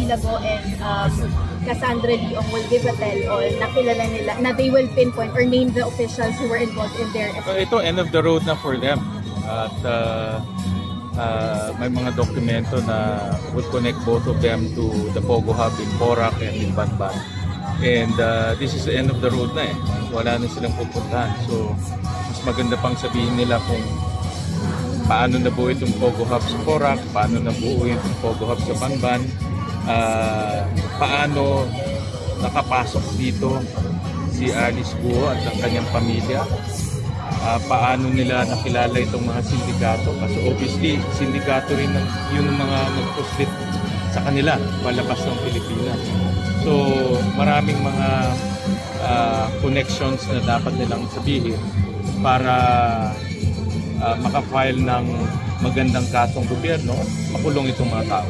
Lago and Cassandra Leong will give a tell-all na kilala nila, na they will pinpoint or name the officials who were involved in their ito, end of the road na for them. At may mga dokumento na would connect both of them to the Pogo Hub in Porac and in Banban. And this is the end of the road na eh. Wala na silang pupuntahan. So, mas maganda pang sabihin nila kung paano nabuo itong Pogo Hub sa Porac, paano nabuo itong Pogo Hub sa Banban, paano nakapasok dito si Alice Guo at ang kanyang pamilya, paano nila nakilala itong mga sindikato, kasi obviously sindikato rin yung mga nagpuslit sa kanila palabas ng Pilipinas. So maraming mga connections na dapat nilang sabihin para makafile ng magandang kasong gobyerno, makulong itong mga tao.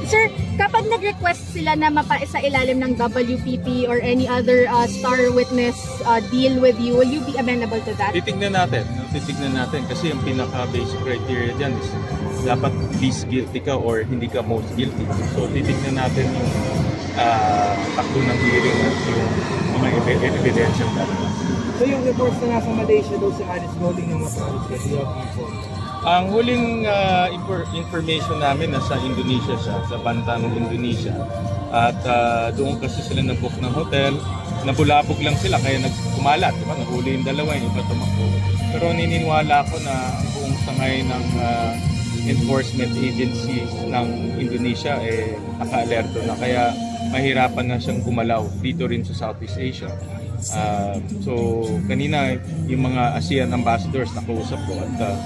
Sir, kapag nag-request sila na mapaisa ilalim ng WPP or any other star witness deal with you, will you be amenable to that? Titignan natin kasi yung pinaka-basic criteria dyan is dapat least guilty ka or hindi ka most guilty. So titignan natin yung takbo ng hearing at yung mga evidence natin. So yung reports na nasa Malaysia daw si Alice Golding ng Mapalis kasi yung info. Ang huling information namin nasa Indonesia siya, sa Bantan, Indonesia. At doon kasi sila nag-book ng hotel. Nabulabog lang sila kaya nagkumalat. Diba? Nahuli yung dalawa, yung iba tumakbo. Pero nininiwala ko na ang buong sangay ng enforcement agencies ng Indonesia naka-alerto na. Kaya mahirapan na siyang gumalaw dito rin sa Southeast Asia. So kanina yung mga ASEAN ambassadors nakausap ko at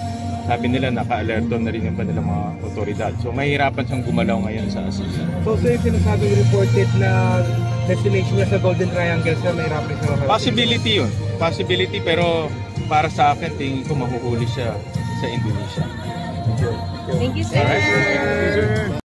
sabi nila naka-alerto na rin yung kanilang mga otoridad. So mahirapan siyang gumalaw ngayon sa ASEAN. So yung sinasabing reported na destination niya sa Golden Triangle siya, mahirapan siya makarating? Possibility yun. Possibility, pero para sa akin tingin ko mahuhuli siya sa Indonesia. Thank you, sir.